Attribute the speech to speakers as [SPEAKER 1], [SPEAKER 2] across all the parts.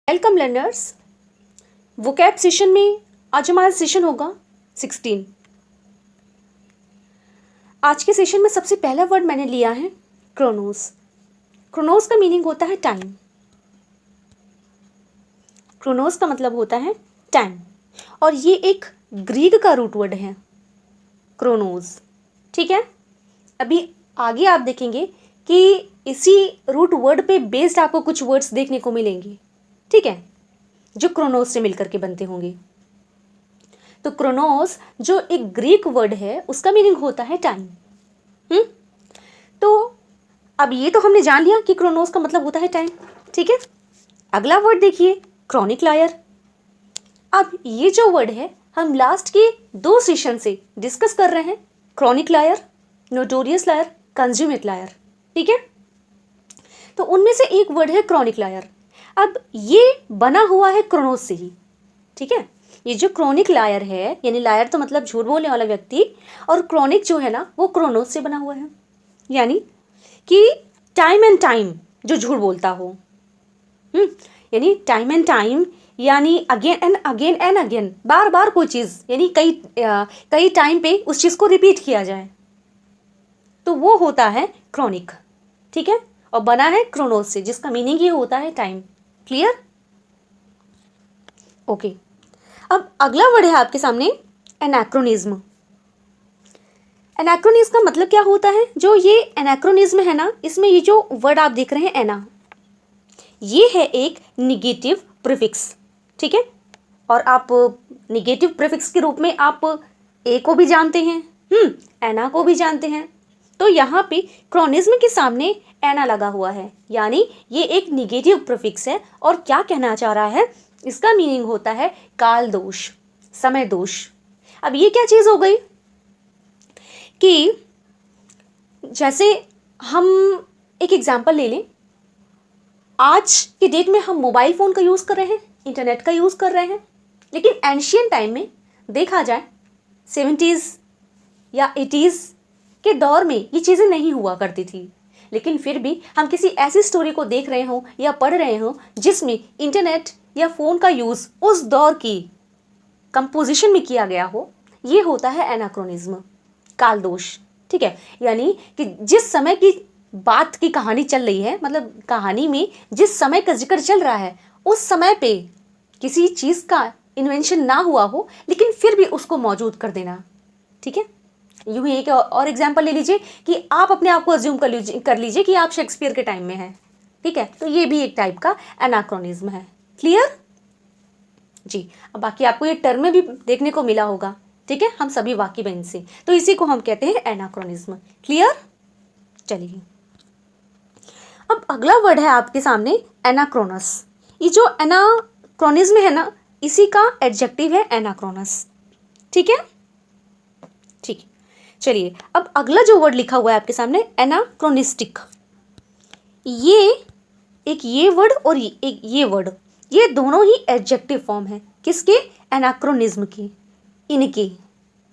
[SPEAKER 1] Welcome learners. Vocab session में आज हमारा सेशन होगा 16। आज के सेशन में सबसे पहला वर्ड मैंने लिया है क्रोनोस। क्रोनोस का मीनिंग होता है टाइम। क्रोनोस का मतलब होता है टाइम और ये एक ग्रीक का रूट वर्ड है क्रोनोस। ठीक है, अभी आगे आप देखेंगे कि इसी रूट वर्ड पे बेस्ड आपको कुछ वर्ड्स देखने को मिलेंगे, ठीक है, जो क्रोनोस से मिलकर के बनते होंगे। तो क्रोनोस जो एक ग्रीक वर्ड है उसका मीनिंग होता है टाइम। तो अब ये तो हमने जान लिया कि क्रोनोस का मतलब होता है टाइम, ठीक है। अगला वर्ड देखिए क्रॉनिक लायर। अब ये जो वर्ड है हम लास्ट के 2 सेशन से डिस्कस कर रहे हैं, chronic liar, notorious liar, consummate liar, ठीक है। तो उनमें से एक वर्ड है क्रॉनिक लायर। अब ये बना हुआ है क्रोनोस से ही, ठीक है। ये जो क्रॉनिक लायर है, यानी लायर तो मतलब झूठ बोलने वाला व्यक्ति, और क्रॉनिक जो है ना वो क्रोनोस से बना हुआ है, यानी कि टाइम एंड टाइम जो झूठ बोलता हो, यानी टाइम एंड टाइम यानी अगेन एंड अगेन, बार बार कोई चीज़, यानी कई टाइम पे उस चीज़ को रिपीट किया जाए, तो वो होता है क्रॉनिक, ठीक है। और बना है क्रोनोस से, जिसका मीनिंग ये होता है टाइम। क्लियर? ओके। अब अगला वर्ड है आपके सामने एनाक्रोनिज्म। एनाक्रोनिज्म का मतलब क्या होता है? जो ये एनाक्रोनिज्म है ना, इसमें ये जो वर्ड आप देख रहे हैं एना, ये है एक निगेटिव प्रीफिक्स, ठीक है। और आप निगेटिव प्रीफिक्स के रूप में आप ए को भी जानते हैं, एना को भी जानते हैं। तो यहाँ पे क्रोनिज्म के सामने एना लगा हुआ है, यानी ये एक निगेटिव प्रीफिक्स है। और क्या कहना चाह रहा है? इसका मीनिंग होता है काल दोष, समय दोष। अब ये क्या चीज़ हो गई कि जैसे हम एक एग्जाम्पल ले लें, आज के डेट में हम मोबाइल फ़ोन का यूज़ कर रहे हैं, इंटरनेट का यूज़ कर रहे हैं, लेकिन एंशियंट टाइम में देखा जाए 70s या 80s के दौर में ये चीज़ें नहीं हुआ करती थी। लेकिन फिर भी हम किसी ऐसी स्टोरी को देख रहे हों या पढ़ रहे हों जिसमें इंटरनेट या फ़ोन का यूज़ उस दौर की कंपोजिशन में किया गया हो, ये होता है एनाक्रोनिज्म, काल दोष, ठीक है। यानी कि जिस समय की बात की कहानी चल रही है, मतलब कहानी में जिस समय का जिक्र चल रहा है, उस समय पे किसी चीज़ का इन्वेंशन ना हुआ हो, लेकिन फिर भी उसको मौजूद कर देना, ठीक है। यूँ ही एक और एग्जाम्पल ले लीजिए कि आप अपने आप को अज्यूम कर लीजिए कि आप शेक्सपियर के टाइम में हैं, ठीक है। तो ये भी एक टाइप का एनाक्रोनिज्म है। क्लियर जी? अब बाकी आपको ये टर्म में भी देखने को मिला होगा, ठीक है, हम सभी वाकिफ हैं इनसे। तो इसी को हम कहते हैं एनाक्रोनिज्म। क्लियर? चलिए, अब अगला वर्ड है आपके सामने एनाक्रोनस। ये जो एनाक्रोनिज्म है ना, इसी का एडजेक्टिव है एनाक्रोनस, ठीक है। ठीक है, चलिए, अब अगला जो वर्ड लिखा हुआ है आपके सामने एनाक्रोनिस्टिक। ये वर्ड और एक ये वर्ड, ये दोनों ही एडजेक्टिव फॉर्म है किसके? एनाक्रोनिज्म की, इनके,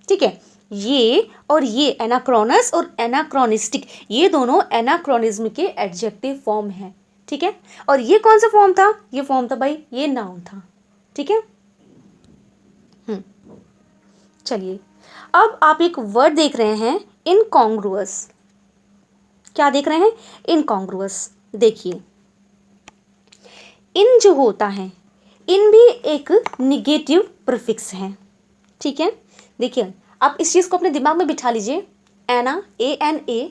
[SPEAKER 1] ठीक है। ये और ये एनाक्रोनस और एनाक्रोनिस्टिक, ये दोनों एनाक्रोनिज्म के एडजेक्टिव फॉर्म हैं, ठीक है। और ये कौन सा फॉर्म था? ये फॉर्म था भाई, ये नाउन था, ठीक है। चलिए, अब आप एक वर्ड देख रहे हैं इनकॉन्ग्रुअस। क्या देख रहे हैं? इनकॉन्ग्रुअस। देखिए, इन जो होता है, इन भी एक निगेटिव प्रीफिक्स है, ठीक है। देखिए, आप इस चीज़ को अपने दिमाग में बिठा लीजिए, एना, ANA,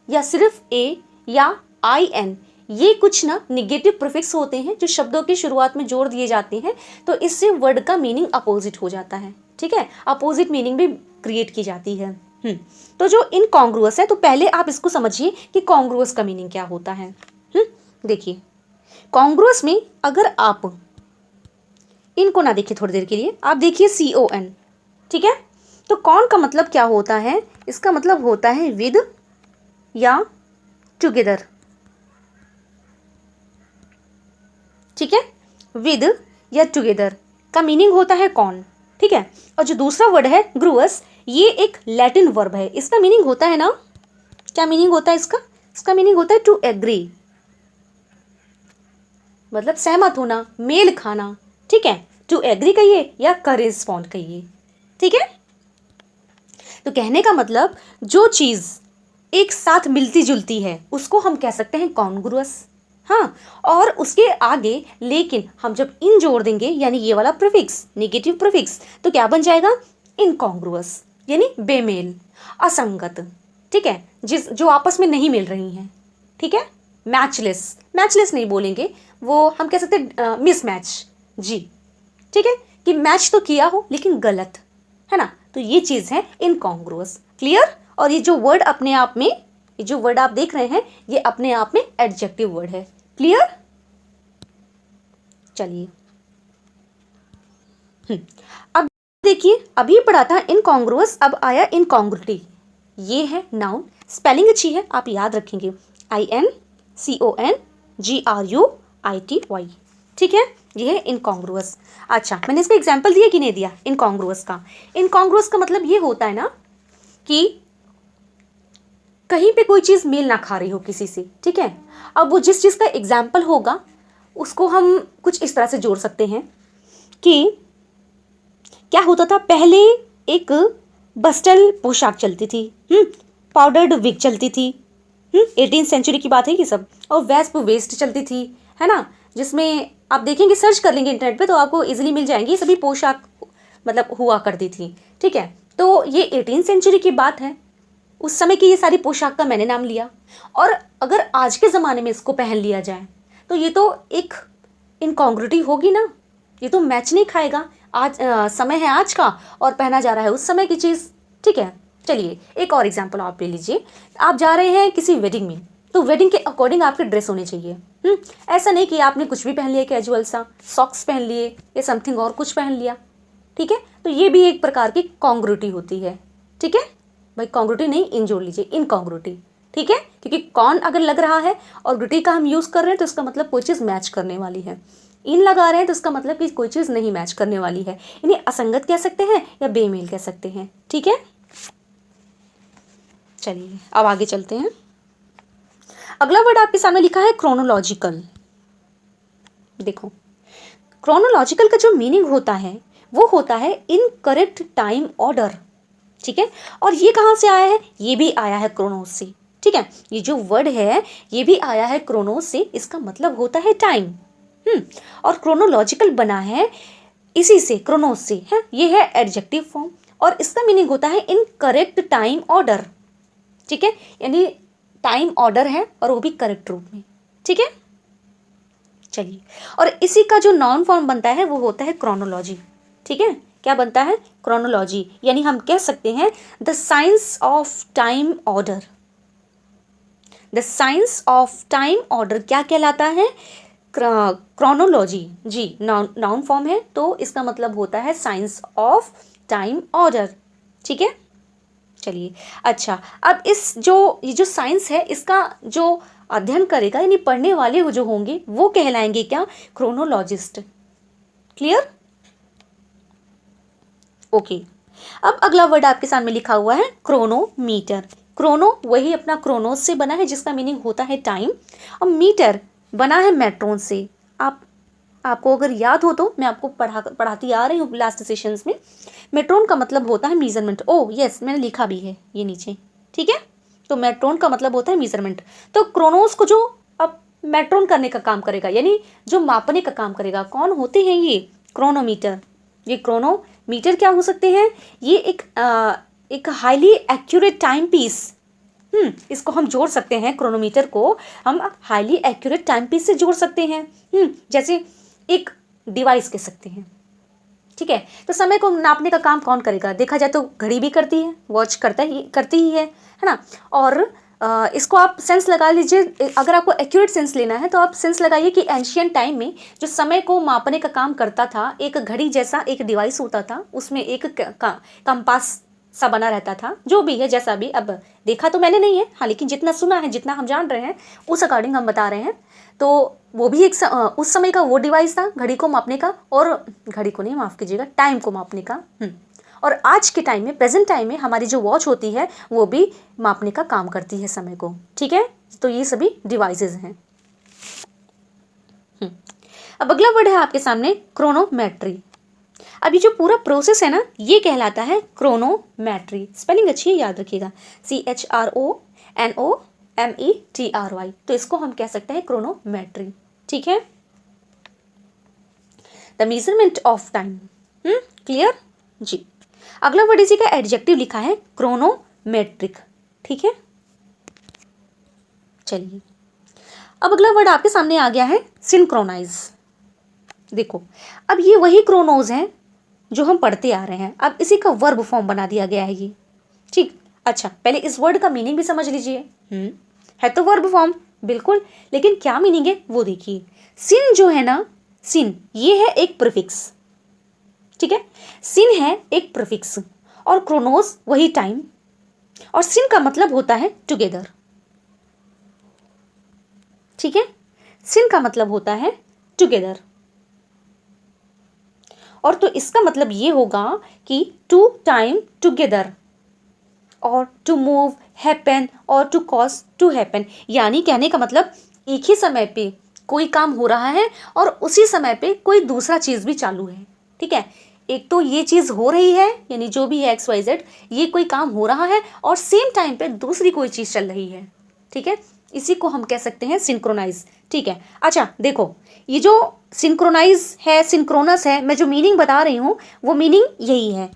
[SPEAKER 1] या सिर्फ ए या IN, ये कुछ ना निगेटिव प्रीफिक्स होते हैं जो शब्दों की शुरुआत में जोड़ दिए जाते हैं, तो इससे वर्ड का मीनिंग अपोजिट हो जाता है, ठीक है। अपोजिट मीनिंग भी क्रिएट की जाती है। तो जो इनकॉन्ग्रुअस है, तो पहले आप इसको समझिए कि कॉन्ग्रुअस का मीनिंग क्या होता है। देखिए, कॉन्ग्रुअस में अगर आप इनको ना देखिए थोड़ी देर के लिए, आप देखिए CON, ठीक है। तो कॉन का मतलब क्या होता है? इसका मतलब होता है विद या टुगेदर, ठीक है। विद या टुगेदर का मीनिंग होता है कॉन, ठीक है। और जो दूसरा वर्ड है ग्रुअस, ये एक लैटिन वर्ब है। इसका मीनिंग होता है ना, क्या मीनिंग होता है इसका? इसका मीनिंग होता है टू एग्री, मतलब सहमत होना, मेल खाना, ठीक है। टू एग्री कहिए या करेस्पॉन्ड कहिए, ठीक है। तो कहने का मतलब जो चीज़ एक साथ मिलती जुलती है उसको हम कह सकते हैं कॉन्ग्रुअस। हाँ, और उसके आगे लेकिन हम जब इन जोड़ देंगे यानी ये वाला प्रीफिक्स, नेगेटिव प्रीफिक्स, तो क्या बन जाएगा? इनकॉन्ग्रुअस, यानी बेमेल, असंगत, ठीक है, जो आपस में नहीं मिल रही हैं, ठीक है। मैचलेस, मैचलेस नहीं बोलेंगे, वो हम कह सकते हैं मिसमैच, जी, ठीक है, कि मैच तो किया हो लेकिन गलत, है ना। तो ये चीज़ है इनकॉन्ग्रुअस, क्लियर। और ये जो वर्ड अपने आप में, ये जो वर्ड आप देख रहे हैं ये अपने आप में एडजेक्टिव वर्ड है, क्लियर। चलिए अब देखिए, अभी पढ़ा था इनकॉन्ग्रुअस, अब आया इनकॉन्ग्रुटी। ये है नाउन, स्पेलिंग अच्छी है, आप याद रखेंगे, INCONGRUITY, ठीक है। ये है इनकॉन्ग्रुअस। अच्छा, मैंने इसका एग्जाम्पल दिया कि नहीं दिया इनकॉन्ग्रुअस का? इनकॉन्ग्रुअस का मतलब ये होता है ना कि कहीं पे कोई चीज़ मेल ना खा रही हो किसी से, ठीक है। अब वो जिस चीज़ का एग्जाम्पल होगा उसको हम कुछ इस तरह से जोड़ सकते हैं कि क्या होता था पहले, एक बस्टल पोशाक चलती थी, पाउडर्ड विग चलती थी, 18th सेंचुरी की बात है ये सब, और वेस्प वेस्ट चलती थी, है ना, जिसमें आप देखेंगे, सर्च कर लेंगे इंटरनेट पे तो आपको इजीली मिल जाएंगी, ये सभी पोशाक मतलब हुआ करती थी, ठीक है। तो ये 18th सेंचुरी की बात है, उस समय की ये सारी पोशाक का मैंने नाम लिया, और अगर आज के ज़माने में इसको पहन लिया जाए तो ये तो एक इनकॉन्ग्रुटी होगी ना, ये तो मैच नहीं खाएगा। आज समय है आज का और पहना जा रहा है उस समय की चीज़, ठीक है। चलिए एक और एग्जांपल आप ले लीजिए, आप जा रहे हैं किसी वेडिंग में, तो वेडिंग के अकॉर्डिंग आपके ड्रेस होने चाहिए, ऐसा नहीं कि आपने कुछ भी पहन लिया कैजुअल सा, सॉक्स पहन लिए या समथिंग और कुछ पहन लिया, ठीक है। तो ये भी एक प्रकार की कॉन्ग्रुटी होती है, ठीक है भाई, कॉन्ग्रुटी नहीं, इन जोड़ लीजिए, इनकॉन्ग्रुटी, ठीक है, क्योंकि कॉन अगर लग रहा है और ग्रुटी का हम यूज़ कर रहे हैं तो इसका मतलब कोई चीज़ मैच करने वाली है, इन लगा रहे हैं तो इसका मतलब कि कोई चीज़ नहीं मैच करने वाली है, इन्हें असंगत कह सकते हैं या बेमेल कह सकते हैं, ठीक है। चलिए अब आगे चलते हैं। अगला वर्ड आपके सामने लिखा है क्रोनोलॉजिकल। देखो, क्रोनोलॉजिकल का जो मीनिंग होता है वो होता है इनकरेक्ट टाइम ऑर्डर, ठीक है। और ये कहाँ से आया है? ये भी आया है क्रोनोस से, ठीक है। ये जो वर्ड है ये भी आया है क्रोनोस से, इसका मतलब होता है टाइम, और क्रोनोलॉजिकल बना है इसी से, क्रोनोस से, है। ये है एडजेक्टिव फॉर्म और इसका मीनिंग होता है इनकरेक्ट टाइम ऑर्डर, ठीक है, यानी टाइम ऑर्डर है और वो भी करेक्ट रूप में, ठीक है। चलिए, और इसी का जो नाउन फॉर्म बनता है वो होता है क्रोनोलॉजी, ठीक है। क्या बनता है? क्रोनोलॉजी, यानी हम कह सकते हैं the science of time order. The science of time order क्या कहलाता है? क्रोनोलॉजी, जी, नाउन फॉर्म है तो इसका मतलब होता है साइंस ऑफ टाइम ऑर्डर, ठीक है। चलिए, अच्छा, अब ये जो साइंस है इसका जो अध्ययन करेगा यानी पढ़ने वाले वो जो होंगे वो कहलाएंगे क्या? क्रोनोलॉजिस्ट, क्लियर, ओके। अब अगला वर्ड आपके सामने लिखा हुआ है क्रोनोमीटर। क्रोनो वही अपना क्रोनोस से बना है जिसका मीनिंग होता है टाइम, और मीटर बना है मेट्रोन से। आपको अगर याद हो तो मैं आपको पढ़ाती आ रही हूँ लास्ट सेशंस में। मेट्रोन का मतलब होता है मीजरमेंट। ओह यस, मैंने लिखा भी है ये नीचे, ठीक है। तो मेट्रोन का मतलब होता है मीजरमेंट। तो क्रोनोस को जो अब मेट्रोन करने का काम करेगा यानी जो मापने का काम करेगा, कौन होते हैं ये? क्रोनोमीटर। ये क्रोनोमीटर क्या हो सकते हैं? ये एक हाईली एक्यूरेट टाइम पीस, इसको हम जोड़ सकते हैं, क्रोनोमीटर को हम हाईली एक्यूरेट टाइम पीस से जोड़ सकते हैं, जैसे एक डिवाइस कह सकते हैं, ठीक है। तो समय को नापने का काम कौन करेगा? देखा जाए तो घड़ी भी करती है, वॉच करती ही है ना। और इसको आप सेंस लगा लीजिए, अगर आपको एक्यूरेट सेंस लेना है तो आप सेंस लगाइए कि एंशियंट टाइम में जो समय को मापने का काम करता था, एक घड़ी जैसा एक डिवाइस होता था, उसमें एक कंपास सा बना रहता था, जो भी है जैसा भी, अब देखा तो मैंने नहीं है, हाँ, लेकिन जितना सुना है, जितना हम जान रहे हैं उस अकॉर्डिंग हम बता रहे हैं। तो वो भी एक उस समय का वो डिवाइस था घड़ी को मापने का, और घड़ी को नहीं, माफ़ कीजिएगा, टाइम को मापने का। और आज के टाइम में, प्रेजेंट टाइम में हमारी जो वॉच होती है वो भी मापने का काम करती है समय को, ठीक है। तो ये सभी डिवाइसेस हैं। अब अगला वर्ड है आपके सामने क्रोनोमेट्री। अब ये जो पूरा प्रोसेस है ना, ये कहलाता है क्रोनोमेट्री। स्पेलिंग अच्छी है, याद रखिएगा, CHRONOMETRY। तो इसको हम कह सकते हैं क्रोनोमेट्री, ठीक है। The measurement of time, clear जी। अगला वर्ड इसी का एडजेक्टिव लिखा है क्रोनोमेट्रिक, ठीक है। चलिए अब अगला वर्ड आपके सामने आ गया है सिंक्रोनाइज। देखो अब ये वही क्रोनोज हैं जो हम पढ़ते आ रहे हैं, अब इसी का वर्ब फॉर्म बना दिया गया है ये, ठीक। अच्छा पहले इस वर्ड का मीनिंग भी समझ लीजिए। है तो वर्ब फॉर्म बिल्कुल, लेकिन क्या मीनिंग है वो देखिए। सिन जो है ना, सिन ये है एक प्रीफिक्स, ठीक है। सिन है एक प्रीफिक्स और क्रोनोस वही टाइम, और सिन का मतलब होता है टुगेदर, ठीक है। सिन का मतलब होता है टुगेदर, और तो इसका मतलब ये होगा कि टू टाइम टुगेदर, और टू मूव, हैपन, और टू कॉज टू हैपन। यानी कहने का मतलब एक ही समय पे कोई काम हो रहा है और उसी समय पे कोई दूसरा चीज भी चालू है, ठीक है। एक तो ये चीज हो रही है, यानी जो भी है XYZ, ये कोई काम हो रहा है और सेम टाइम पे दूसरी कोई चीज चल रही है, ठीक है। इसी को हम कह सकते हैं सिंक्रोनाइज, ठीक है। अच्छा देखो ये जो सिंक्रोनाइज है, सिंक्रोनस है, मैं जो मीनिंग बता रही हूँ वो मीनिंग यही है।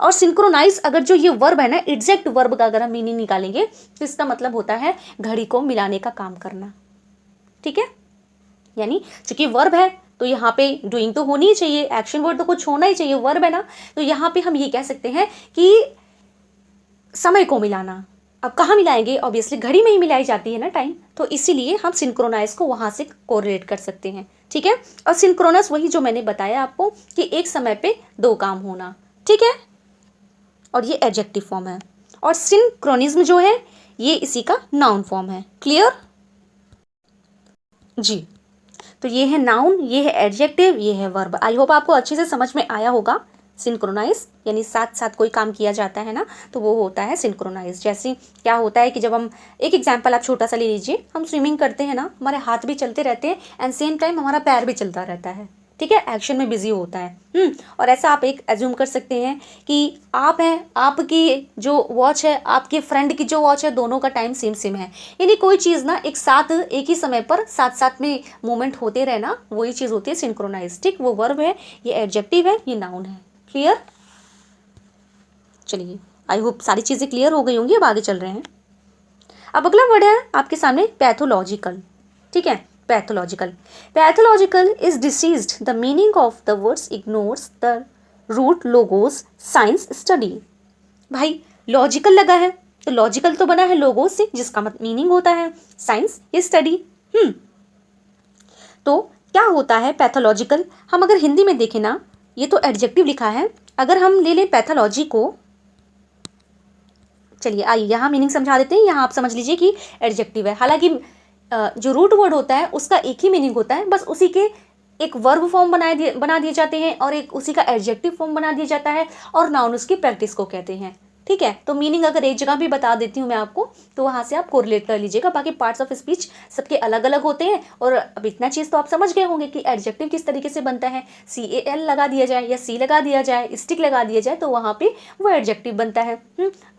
[SPEAKER 1] और सिंक्रोनाइज अगर जो ये वर्ब है ना, एग्जैक्ट वर्ब का अगर हम मीनिंग निकालेंगे तो इसका मतलब होता है घड़ी को मिलाने का काम करना, ठीक है। यानी चूंकि वर्ब है तो यहाँ पे डूइंग तो होनी ही चाहिए, एक्शन वर्ड तो कुछ होना ही चाहिए, वर्ब है ना, तो यहाँ पे हम ये कह सकते हैं कि समय को मिलाना। अब कहाँ मिलाएंगे, ऑब्वियसली घड़ी में ही मिलाई जाती है ना टाइम, तो इसीलिए हम सिंक्रोनाइज को वहां से कोरिलेट कर सकते हैं, ठीक है। और सिंक्रोनस वही जो मैंने बताया आपको कि एक समय पे दो काम होना, ठीक है। और ये एडजेक्टिव फॉर्म है, और सिंक्रोनिज्म जो है ये इसी का नाउन फॉर्म है, क्लियर जी। तो ये है नाउन, ये है एडजेक्टिव, ये है वर्ब। आई होप आपको अच्छे से समझ में आया होगा। सिंक्रोनाइज यानी साथ साथ कोई काम किया जाता है ना, तो वो होता है सिंक्रोनाइज। जैसे क्या होता है कि जब हम, एक एग्जांपल आप छोटा सा ले लीजिए, हम स्विमिंग करते हैं ना, हमारे हाथ भी चलते रहते हैं एंड सेम टाइम हमारा पैर भी चलता रहता है, ठीक है, एक्शन में बिजी होता है। और ऐसा आप एक एज्यूम कर सकते हैं कि आप हैं, आपकी जो वॉच है, आपके फ्रेंड की जो वॉच है, दोनों का टाइम सेम सेम है। यानी कोई चीज़ ना एक साथ एक ही समय पर साथ साथ में मूवमेंट होते रहना, वही चीज़ होती है सिंक्रोनाइज, ठीक। वो वर्ब है, ये एडजेक्टिव है, ये नाउन है, क्लियर। चलिए आई होप सारी चीज़ें क्लियर हो गई होंगी। अब आगे चल रहे हैं। अब अगला वर्ड है आपके सामने पैथोलॉजिकल, ठीक है। Pathological, pathological is diseased, the meaning of the words ignores the root logos science study. भाई लॉजिकल लगा है तो लॉजिकल तो बना है लोगोस से, जिसका मीनिंग होता है साइंस या स्टडी। तो क्या होता है पैथोलॉजिकल, हम अगर हिंदी में देखें ना, ये तो एडजेक्टिव लिखा है, अगर हम ले लें पैथोलॉजी को, चलिए आइए यहाँ मीनिंग समझा देते हैं। यहाँ आप समझ लीजिए कि एडजेक्टिव है, हालांकि जो रूट वर्ड होता है उसका एक ही मीनिंग होता है, बस उसी के एक वर्ब फॉर्म बना दिए जाते हैं और एक उसी का एडजेक्टिव फॉर्म बना दिया जाता है, और नाउन उसकी प्रैक्टिस को कहते हैं, ठीक है। तो मीनिंग अगर एक जगह भी बता देती हूँ मैं आपको, तो वहाँ से आप कोरिलेट कर लीजिएगा। बाकी पार्ट्स ऑफ स्पीच सबके अलग अलग होते हैं, और अब इतना चीज़ तो आप समझ गए होंगे कि एडजेक्टिव किस तरीके से बनता है। CAL लगा दिया जाए या C लगा दिया जाए, स्टिक लगा दिया जाए तो वहाँ पे वो एडजेक्टिव बनता है।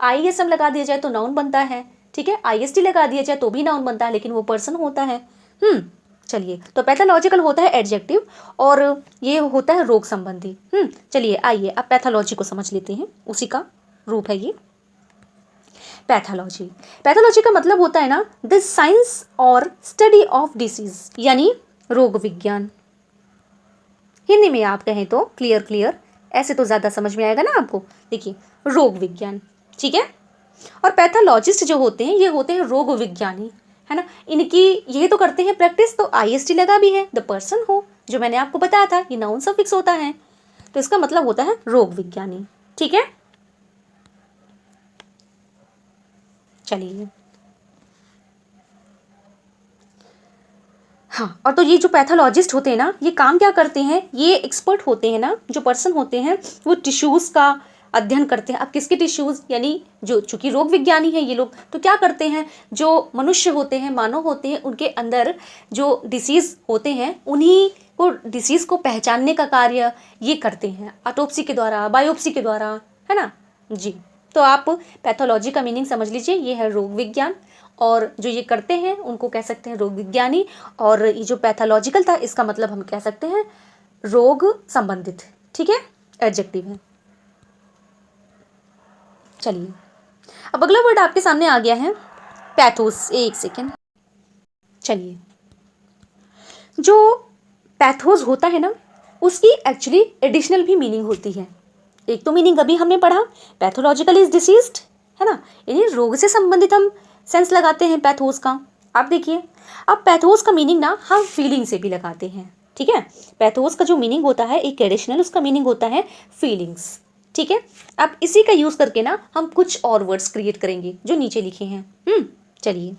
[SPEAKER 1] ISM लगा दिया जाए तो नाउन बनता है, ठीक है। IST लगा दिया जाए तो भी नाउन बनता है, लेकिन वो पर्सन होता है। चलिए, तो पैथोलॉजिकल होता है एडजेक्टिव और ये होता है रोग संबंधी। चलिए आइए अब पैथोलॉजी को समझ लेते हैं, उसी का रूप है ये पैथोलॉजी। पैथोलॉजी का मतलब होता है ना द साइंस और स्टडी ऑफ डिसीज, यानी रोग विज्ञान। हिंदी में आप कहें तो क्लियर, ऐसे तो ज़्यादा समझ में आएगा ना आपको। देखिए रोग विज्ञान, ठीक है। और पैथोलॉजिस्ट जो होते हैं ये होते हैं रोग विज्ञानी, है ना। इनकी ये तो करते हैं प्रैक्टिस, तो IST लगा भी है, द पर्सन हो, जो मैंने आपको बताया था, ये नाउन सफिक्स होता है, तो इसका मतलब होता है रोग विज्ञानी, ठीक है। चलिए हाँ, और तो ये जो पैथोलॉजिस्ट होते हैं ना, ये काम क्या करते हैं, ये एक्सपर्ट होते हैं ना, जो पर्सन होते हैं वो टिश्यूज़ का अध्ययन करते हैं। अब किसके टिश्यूज़, यानी जो चूंकि रोग विज्ञानी हैं ये लोग, तो क्या करते हैं, जो मनुष्य होते हैं, मानव होते हैं, उनके अंदर जो डिसीज़ होते हैं उन्हीं को डिसीज़ को पहचानने का कार्य ये करते हैं ऑटोप्सी के द्वारा, बायोप्सी के द्वारा, है ना जी। तो आप पैथोलॉजी का मीनिंग समझ लीजिए, ये है रोग विज्ञान, और जो ये करते हैं उनको कह सकते हैं रोग विज्ञानी, और ये जो पैथोलॉजिकल था इसका मतलब हम कह सकते हैं रोग संबंधित, ठीक है, एडजेक्टिव है। चलिए अब अगला वर्ड आपके सामने आ गया है पैथोस। एक सेकेंड, चलिए जो पैथोस होता है ना उसकी एक्चुअली एडिशनल भी मीनिंग होती है। एक तो मीनिंग अभी हमने पढ़ा पैथोलॉजिकल इज डिसीज्ड, है ना, यानी रोग से संबंधित हम सेंस लगाते हैं पैथोस का। आप देखिए अब पैथोस का मीनिंग ना हम फीलिंग से भी लगाते हैं, ठीक है। पैथोस का जो मीनिंग होता है एक एडिशनल, उसका मीनिंग होता है फीलिंग्स, ठीक है। अब इसी का यूज करके ना हम कुछ और वर्ड्स क्रिएट करेंगे जो नीचे लिखे हैं। चलिए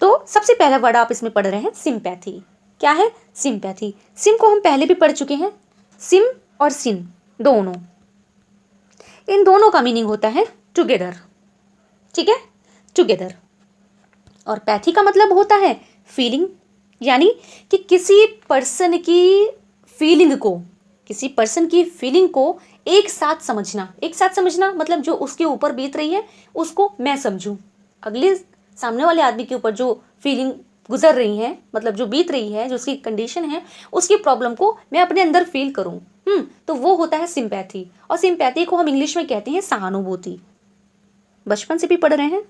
[SPEAKER 1] तो सबसे पहला वर्ड आप इसमें पढ़ रहे हैं सिंपैथी। क्या है? सिंपैथी। सिम को हम पहले भी पढ़ चुके हैं, सिम और सिन दोनों, इन दोनों का मीनिंग होता है टुगेदर, ठीक है, टुगेदर। और पैथी का मतलब होता है फीलिंग, यानी कि किसी पर्सन की फीलिंग को, किसी पर्सन की फीलिंग को एक साथ समझना। एक साथ समझना मतलब जो उसके ऊपर बीत रही है उसको मैं समझूं, अगले सामने वाले आदमी के ऊपर जो फीलिंग गुजर रही है, मतलब जो बीत रही है, जो उसकी कंडीशन है, उसकी प्रॉब्लम को मैं अपने अंदर फील करूं, तो वो होता है सिंपैथी। और सिंपैथी को हम इंग्लिश में कहते हैं सहानुभूति। बचपन से भी पढ़ रहे हैं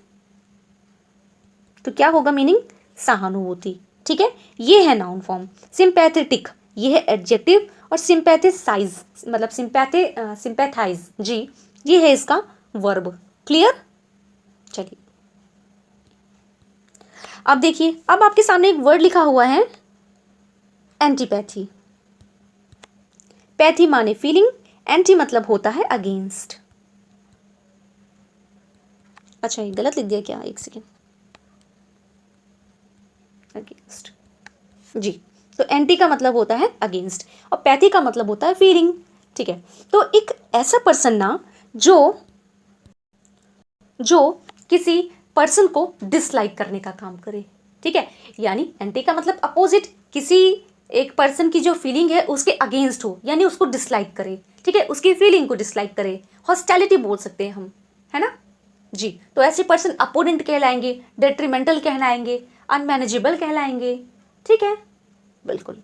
[SPEAKER 1] तो क्या होगा मीनिंग? सहानुभूति, ठीक है। ये है नाउन फॉर्म। सिंपैथेटिक ये है एडजेक्टिव, और सिंपैथेसाइज मतलब सिंपैथाइज जी ये है इसका वर्ब। क्लियर? चलिए अब देखिए, अब आपके सामने एक वर्ड लिखा हुआ है एंटीपैथी। पैथी माने फीलिंग, एंटी मतलब होता है अगेंस्ट। अच्छा ये गलत लिख दिया क्या? एक सेकेंड, अगेंस्ट जी। तो एंटी का मतलब होता है अगेंस्ट और पैथी का मतलब होता है फीलिंग, ठीक है। तो एक ऐसा पर्सन ना जो किसी पर्सन को डिसलाइक करने का काम करे, ठीक है, यानी एंटी का मतलब अपोजिट, किसी एक पर्सन की जो फीलिंग है उसके अगेंस्ट हो, यानी उसको डिसलाइक करे, ठीक है, उसकी फीलिंग को डिसलाइक करे, हॉस्टिलिटी बोल सकते हैं हम, है ना जी। तो ऐसे पर्सन अपोनेंट कहलाएंगे, डेट्रीमेंटल कहलाएंगे, अनमैनेजेबल कहलाएंगे, ठीक है, बिल्कुल।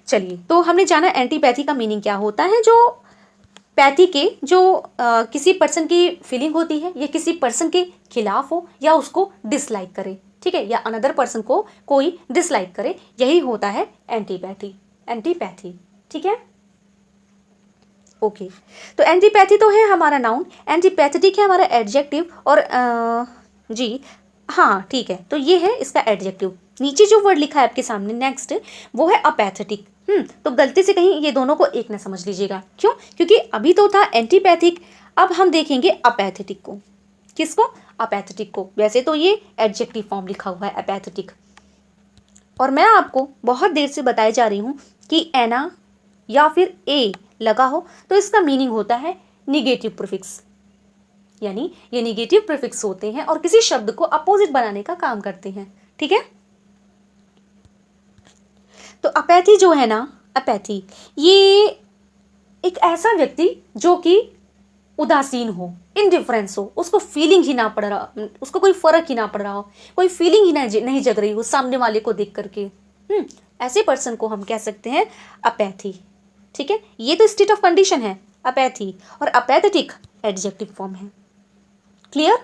[SPEAKER 1] चलिए तो हमने जाना एंटीपैथी का मीनिंग क्या होता है। जो पैथी के जो किसी पर्सन की फीलिंग होती है, या किसी पर्सन के खिलाफ हो या उसको डिसलाइक करे, ठीक है, या अनदर पर्सन को कोई डिसलाइक करे, यही होता है एंटीपैथी। एंटीपैथी, ठीक है, ओके। तो एंटीपैथी तो है हमारा नाउन, एंटीपैथेटिक है हमारा एडजेक्टिव, और जी हाँ ठीक है, तो ये है इसका एडजेक्टिव। नीचे जो वर्ड लिखा है आपके सामने नेक्स्ट, वो है अपैथेटिक। तो गलती से कहीं ये दोनों को एक ना समझ लीजिएगा। क्यों? क्योंकि अभी तो था एंटीपैथिक, अब हम देखेंगे अपैथेटिक को। किसको? अपैथेटिक को। वैसे तो ये एडजेक्टिव फॉर्म लिखा हुआ है अपैथेटिक, और मैं आपको बहुत देर से बताई जा रही हूँ कि एना या फिर ए लगा हो तो इसका मीनिंग होता है निगेटिव प्रीफिक्स, यानी ये निगेटिव प्रीफिक्स होते हैं और किसी शब्द को अपोजिट बनाने का काम करते हैं, ठीक है। तो अपैथी जो है ना, अपैथी ये एक ऐसा व्यक्ति जो कि उदासीन हो, इनडिफरेंस हो, उसको फीलिंग ही ना पड़ रहा, उसको कोई फर्क ही ना पड़ रहा हो, कोई फीलिंग ही नहीं जग रही हो सामने वाले को देख करके, ऐसे पर्सन को हम कह सकते हैं अपैथी, ठीक है। ये तो स्टेट ऑफ कंडीशन है अपैथी, और अपैथेटिक एडजेक्टिव फॉर्म है। क्लियर?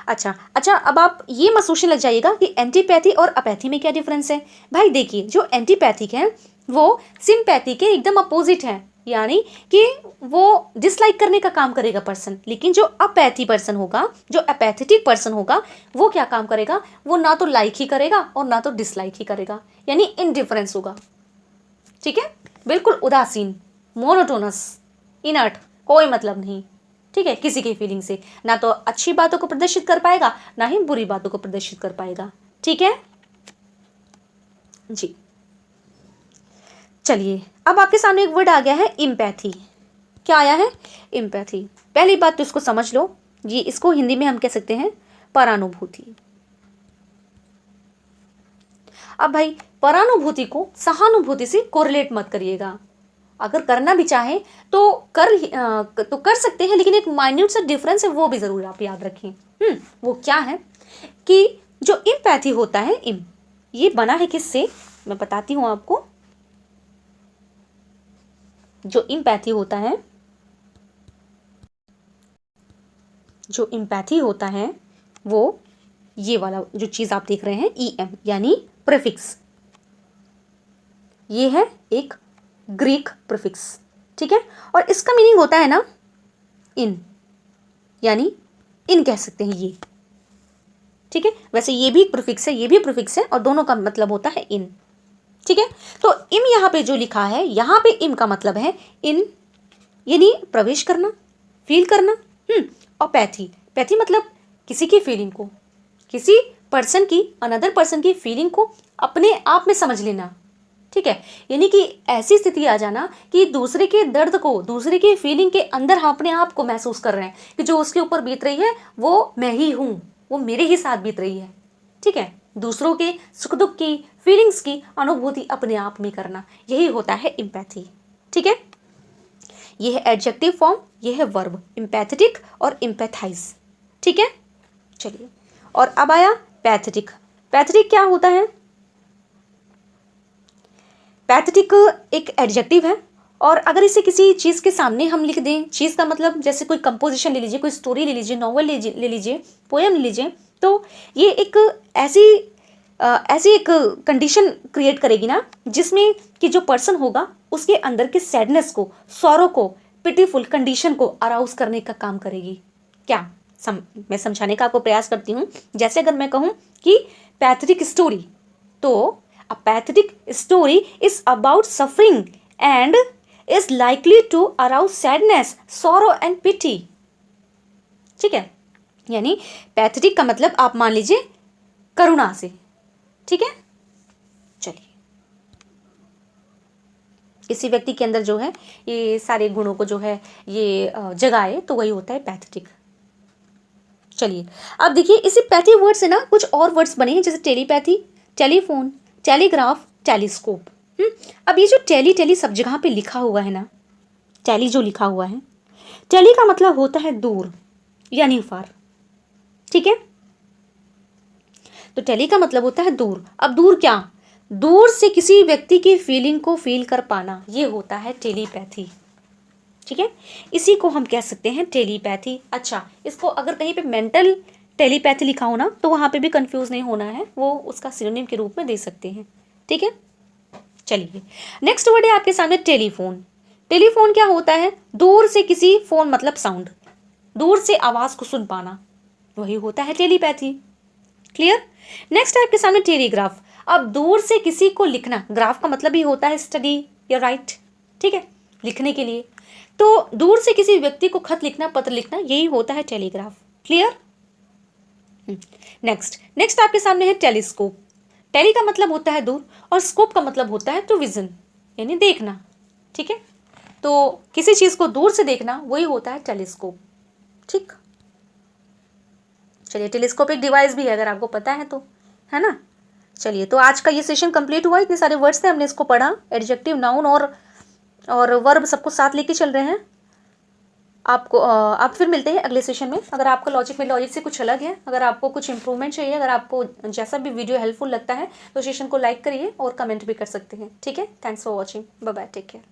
[SPEAKER 1] अच्छा अब आप ये मत सोचने लग जाइएगा कि एंटीपैथी और अपैथी में क्या डिफरेंस है। भाई देखिए, जो एंटीपैथिक है वो सिंपैथी के एकदम अपोजिट है, यानी कि वो डिसलाइक करने का काम करेगा पर्सन, लेकिन जो अपैथी पर्सन होगा, जो अपैथेटिक पर्सन होगा, वो क्या काम करेगा? वो ना तो लाइक ही करेगा और ना तो डिसलाइक ही करेगा, यानी इनडिफरेंस होगा, ठीक है, बिल्कुल उदासीन, मोनोटोनस, इनर्ट, कोई मतलब नहीं, ठीक है, किसी की फीलिंग से, ना तो अच्छी बातों को प्रदर्शित कर पाएगा ना ही बुरी बातों को प्रदर्शित कर पाएगा, ठीक है जी। चलिए अब आपके सामने एक वर्ड आ गया है इम्पैथी। क्या आया है? इम्पैथी। पहली बात तो इसको समझ लो, ये इसको हिंदी में हम कह सकते हैं परानुभूति। अब भाई परानुभूति को सहानुभूति से कोरिलेट मत करिएगा। अगर करना भी चाहे तो कर सकते हैं, लेकिन एक माइन्यूट सा डिफरेंस है, वो भी जरूर आप याद रखें। वो क्या है कि जो इम्पैथी होता है, ये बना है किससे, मैं बताती हूं आपको। जो इम्पैथी होता है, जो इम्पैथी होता है वो ये वाला जो चीज आप देख रहे हैं EM यानी प्रीफिक्स, ये है एक ग्रीक प्रीफिक्स, ठीक है। और इसका मीनिंग होता है ना इन, यानी इन कह सकते हैं ये, ठीक है। वैसे ये भी प्रीफिक्स है, ये भी प्रीफिक्स है, और दोनों का मतलब होता है इन, ठीक है। तो इम यहाँ पे जो लिखा है, यहाँ पे इम का मतलब है इन, यानी प्रवेश करना, फील करना। और पैथी मतलब किसी की फीलिंग को, किसी पर्सन की, अनदर पर्सन की फीलिंग को अपने आप में समझ लेना, ठीक है। यानी कि ऐसी स्थिति आ जाना कि दूसरे के दर्द को, दूसरे की फीलिंग के अंदर हम अपने आप को महसूस कर रहे हैं कि जो उसके ऊपर बीत रही है वो मैं ही हूँ, वो मेरे ही साथ बीत रही है, ठीक है। दूसरों के सुख दुख की, फीलिंग्स की अनुभूति अपने आप में करना, यही होता है इम्पैथी, ठीक है। यह है एडजेक्टिव फॉर्म, यह है वर्ब, इम्पैथेटिक और इम्पैथाइज, ठीक है। चलिए, और अब आया पैथेटिक। पैथेटिक क्या होता है? पैथेटिक एक एडजेक्टिव है, और अगर इसे किसी चीज़ के सामने हम लिख दें, चीज़ का मतलब जैसे कोई कंपोजिशन ले लीजिए, कोई स्टोरी ले लीजिए, नॉवल ले लीजिए, पोएम ले लीजिए, तो ये एक ऐसी एक कंडीशन क्रिएट करेगी ना, जिसमें कि जो पर्सन होगा उसके अंदर के सैडनेस को, सॉरो को, पिटीफुल कंडीशन को अराउज करने का काम करेगी। क्या मैं समझाने का आपको प्रयास करती हूँ। जैसे अगर मैं कहूँ कि पैथेटिक स्टोरी, तो a pathetic story is about suffering and is likely to arouse sadness, sorrow and pity, ठीक है। यानी पैथेटिक का मतलब आप मान लीजिए करुणा से, ठीक है। चलिए, किसी व्यक्ति के अंदर जो है ये सारे गुणों को जो है ये जगाए, तो वही होता है पैथेटिक। चलिए, अब देखिए इसी पैथी वर्ड से ना कुछ और वर्ड्स बने हैं, जैसे टेलीपैथी, टेलीफोन, टेलीग्राफ, टेलीस्कोप। अब ये जो टेली सब जगह पे लिखा हुआ है ना, टेली जो लिखा हुआ है, टेली का मतलब होता है दूर यानी फार, ठीक है। तो टेली का मतलब होता है दूर। अब दूर क्या? दूर से किसी व्यक्ति की फीलिंग को फील कर पाना, ये होता है टेलीपैथी, ठीक है। इसी को हम कह सकते हैं टेलीपैथी। अच्छा, इसको अगर कहीं पे मेंटल टेलीपैथी लिखा हो ना, तो वहां पे भी कंफ्यूज नहीं होना है, वो उसका सिनोनिम के रूप में दे सकते हैं, ठीक है। चलिए, नेक्स्ट वर्ड है आपके सामने टेलीफोन। टेलीफोन क्या होता है? दूर से किसी, फोन मतलब साउंड, दूर से आवाज को सुन पाना, वही होता है टेलीपैथी। क्लियर? नेक्स्ट है आपके सामने टेलीग्राफ। अब दूर से किसी को लिखना, ग्राफ का मतलब ही होता है स्टडी या राइट, ठीक है, लिखने के लिए। तो दूर से किसी व्यक्ति को खत लिखना, पत्र लिखना, यही होता है टेलीग्राफ। क्लियर? नेक्स्ट आपके सामने है टेलीस्कोप। टेली का मतलब होता है दूर, और स्कोप का मतलब होता है टू विजन, यानी देखना, ठीक है। तो किसी चीज को दूर से देखना, वही होता है टेलीस्कोप, ठीक। चलिए, टेलीस्कोप एक डिवाइस भी है, अगर आपको पता है तो, है ना। चलिए, तो आज का ये सेशन कंप्लीट हुआ। इतने सारे वर्ड्स थे, हमने इसको पढ़ा, एडजेक्टिव, नाउन और वर्ब सबको साथ लेके चल रहे हैं। आपको आप फिर मिलते हैं अगले सेशन में। अगर आपका लॉजिक में लॉजिक से कुछ अलग है, अगर आपको कुछ इंप्रूवमेंट चाहिए, अगर आपको जैसा भी वीडियो हेल्पफुल लगता है, तो सेशन को लाइक करिए और कमेंट भी कर सकते हैं, ठीक है। Thanks for watching, bye bye, take care.